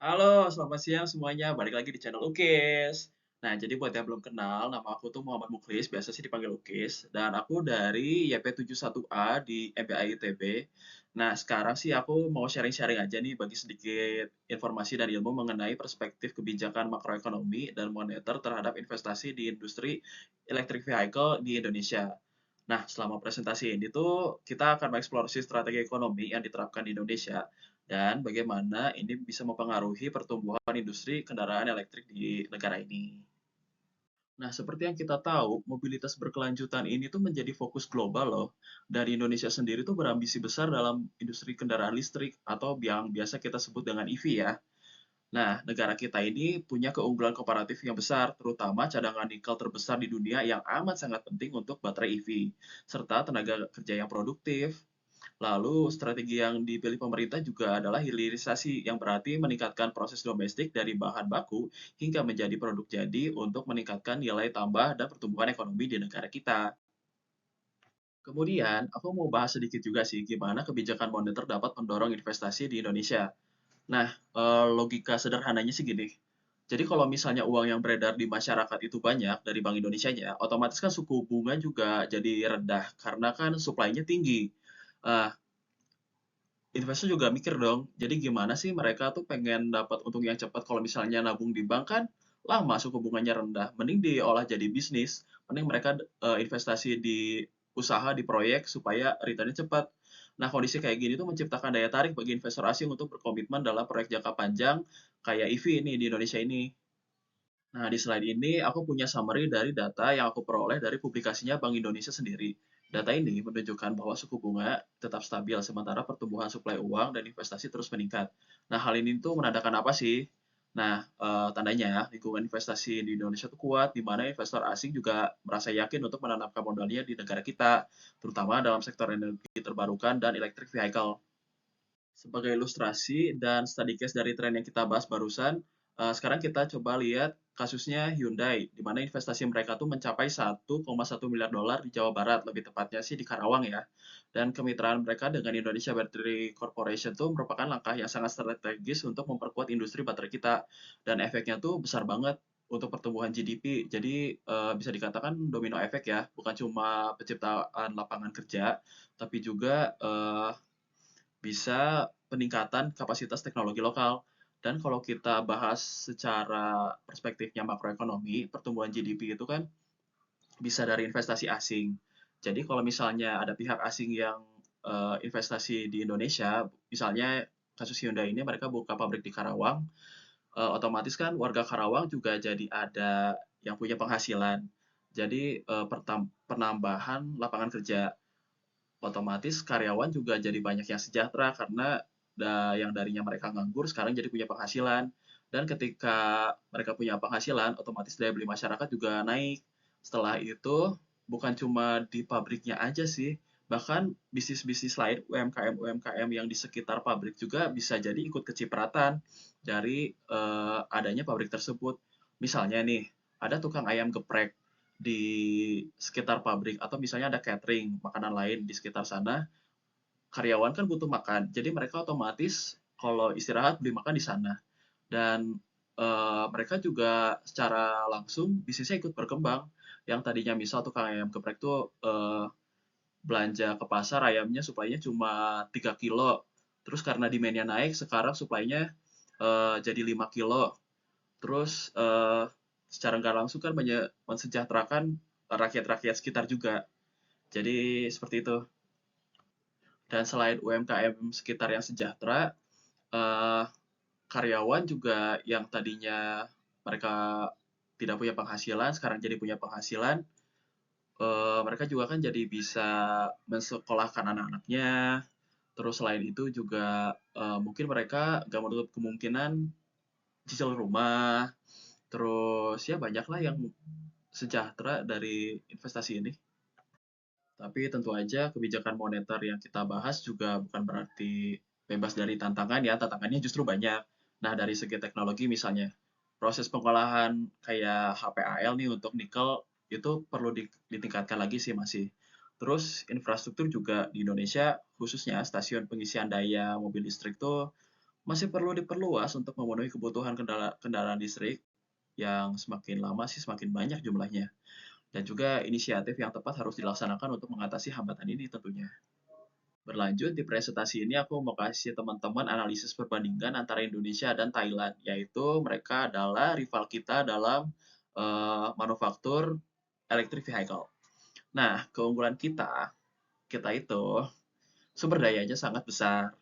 Halo, selamat siang semuanya. Balik lagi di channel Ukis. Nah, jadi buat yang belum kenal, nama aku tuh Muhammad Muklis, biasa sih dipanggil Ukis. Dan aku dari YP71A di MBA ITB. Nah, sekarang sih aku mau sharing-sharing aja nih, bagi sedikit informasi dan ilmu mengenai perspektif kebijakan makroekonomi dan moneter terhadap investasi di industri electric vehicle di Indonesia. Nah, selama presentasi ini tuh kita akan mengeksplorasi strategi ekonomi yang diterapkan di Indonesia dan bagaimana ini bisa mempengaruhi pertumbuhan industri kendaraan elektrik di negara ini. Nah, seperti yang kita tahu, mobilitas berkelanjutan ini tuh menjadi fokus global loh. Dari Indonesia sendiri tuh berambisi besar dalam industri kendaraan listrik atau yang biasa kita sebut dengan EV ya. Nah, negara kita ini punya keunggulan komparatif yang besar, terutama cadangan nikel terbesar di dunia yang amat sangat penting untuk baterai EV, serta tenaga kerja yang produktif. Lalu, strategi yang dipilih pemerintah juga adalah hilirisasi, yang berarti meningkatkan proses domestik dari bahan baku hingga menjadi produk jadi untuk meningkatkan nilai tambah dan pertumbuhan ekonomi di negara kita. Kemudian, aku mau bahas sedikit juga sih gimana kebijakan moneter dapat mendorong investasi di Indonesia. Nah, logika sederhananya sih gini. Jadi kalau misalnya uang yang beredar di masyarakat itu banyak dari Bank Indonesianya, otomatis kan suku bunga juga jadi rendah karena kan supply-nya tinggi. Ah, investor juga mikir dong, jadi gimana sih mereka tuh pengen dapat untung yang cepat kalau misalnya nabung di bank kan lama suku bunganya rendah. Mending diolah jadi bisnis, mending mereka investasi di usaha, di proyek supaya return-nya cepat. Nah, kondisi kayak gini tuh menciptakan daya tarik bagi investor asing untuk berkomitmen dalam proyek jangka panjang kayak EV ini di Indonesia ini. Nah, di slide ini aku punya summary dari data yang aku peroleh dari publikasinya Bank Indonesia sendiri. Data ini menunjukkan bahwa suku bunga tetap stabil sementara pertumbuhan suplai uang dan investasi terus meningkat. Nah, hal ini tuh menandakan apa sih? Nah, tandanya lingkungan investasi di Indonesia tuh kuat, di mana investor asing juga merasa yakin untuk menanamkan modalnya di negara kita, terutama dalam sektor energi terbarukan dan electric vehicle. Sebagai ilustrasi dan study case dari tren yang kita bahas barusan, sekarang kita coba lihat kasusnya Hyundai, di mana investasi mereka tuh mencapai 1,1 miliar dolar di Jawa Barat, lebih tepatnya sih di Karawang ya. Dan kemitraan mereka dengan Indonesia Battery Corporation tuh merupakan langkah yang sangat strategis untuk memperkuat industri baterai kita. Dan efeknya tuh besar banget untuk pertumbuhan GDP. Jadi bisa dikatakan domino efek ya, bukan cuma penciptaan lapangan kerja, tapi juga bisa peningkatan kapasitas teknologi lokal. Dan kalau kita bahas secara perspektifnya makroekonomi, pertumbuhan GDP itu kan bisa dari investasi asing. Jadi kalau misalnya ada pihak asing yang investasi di Indonesia, misalnya kasus Hyundai ini mereka buka pabrik di Karawang, otomatis kan warga Karawang juga jadi ada yang punya penghasilan. Jadi penambahan lapangan kerja, otomatis karyawan juga jadi banyak yang sejahtera karena yang darinya mereka nganggur sekarang jadi punya penghasilan. Dan ketika mereka punya penghasilan, otomatis daya beli masyarakat juga naik. Setelah itu, bukan cuma di pabriknya aja sih, bahkan bisnis-bisnis lain, UMKM-UMKM yang di sekitar pabrik juga bisa jadi ikut kecipratan dari adanya pabrik tersebut. Misalnya nih, ada tukang ayam geprek di sekitar pabrik atau misalnya ada catering, makanan lain di sekitar sana, karyawan kan butuh makan. Jadi mereka otomatis kalau istirahat beli makan di sana. Dan mereka juga secara langsung bisnisnya ikut berkembang. Yang tadinya misal tukang ayam geprek tuh belanja ke pasar ayamnya suplainya cuma 3 kilo. Terus karena demand-nya naik, sekarang suplainya jadi 5 kilo. Terus secara nggak langsung kan mensejahterakan rakyat-rakyat sekitar juga. Jadi seperti itu. Dan selain UMKM sekitar yang sejahtera, eh, karyawan juga yang tadinya mereka tidak punya penghasilan, sekarang jadi punya penghasilan. Mereka juga kan jadi bisa mensekolahkan anak-anaknya. Terus selain itu juga mungkin mereka gak menutup kemungkinan cicil rumah. Terus ya banyaklah yang sejahtera dari investasi ini. Tapi tentu aja kebijakan moneter yang kita bahas juga bukan berarti bebas dari tantangan ya, tantangannya justru banyak. Nah, dari segi teknologi misalnya, proses pengolahan kayak HPAL nih untuk nikel itu perlu ditingkatkan lagi sih masih. Terus infrastruktur juga di Indonesia, khususnya stasiun pengisian daya mobil listrik tuh Masih perlu diperluas untuk memenuhi kebutuhan kendaraan listrik yang semakin lama sih semakin banyak jumlahnya. Dan juga inisiatif yang tepat harus dilaksanakan untuk mengatasi hambatan ini tentunya. Berlanjut di presentasi ini aku mau kasih teman-teman analisis perbandingan antara Indonesia dan Thailand, yaitu mereka adalah rival kita dalam manufaktur electric vehicle. Nah, keunggulan kita itu sumber dayanya sangat besar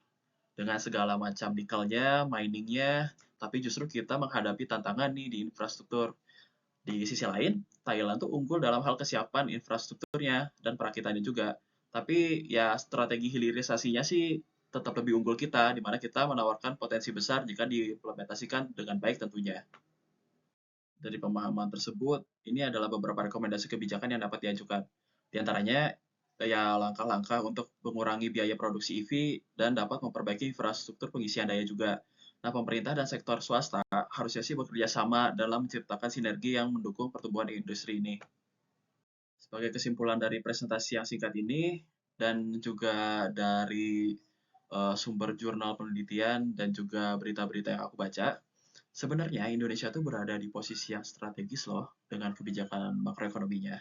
dengan segala macam nikelnya, miningnya, tapi justru kita menghadapi tantangan nih di infrastruktur. Di sisi lain, Thailand tuh unggul dalam hal kesiapan infrastrukturnya dan perakitannya juga. Tapi ya strategi hilirisasinya sih tetap lebih unggul kita, di mana kita menawarkan potensi besar jika diimplementasikan dengan baik tentunya. Dari pemahaman tersebut, ini adalah beberapa rekomendasi kebijakan yang dapat diajukan. Di antaranya, ya langkah-langkah untuk mengurangi biaya produksi EV dan dapat memperbaiki infrastruktur pengisian daya juga. Nah, pemerintah dan sektor swasta harusnya sih bekerja sama dalam menciptakan sinergi yang mendukung pertumbuhan industri ini. Sebagai kesimpulan dari presentasi yang singkat ini dan juga dari sumber jurnal penelitian dan juga berita-berita yang aku baca, sebenarnya Indonesia tuh berada di posisi yang strategis loh dengan kebijakan makroekonominya.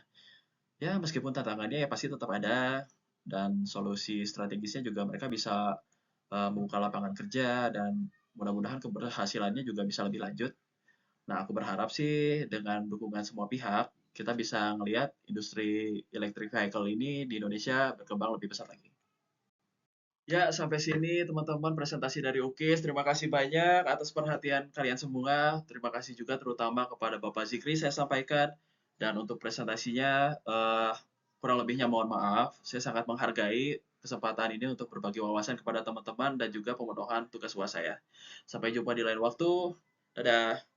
Ya, meskipun tantangannya ya pasti tetap ada dan solusi strategisnya juga mereka bisa membuka lapangan kerja dan mudah-mudahan keberhasilannya juga bisa lebih lanjut. Nah, aku berharap sih dengan dukungan semua pihak, kita bisa ngelihat industri electric vehicle ini di Indonesia berkembang lebih besar lagi. Ya, sampai sini teman-teman presentasi dari UKIS. Terima kasih banyak atas perhatian kalian semua. Terima kasih juga terutama kepada Bapak Zikri saya sampaikan. Dan untuk presentasinya, kurang lebihnya mohon maaf. Saya sangat menghargai kesempatan ini untuk berbagi wawasan kepada teman-teman dan juga pemenuhan tugas UAS saya. Sampai jumpa di lain waktu. Dadah.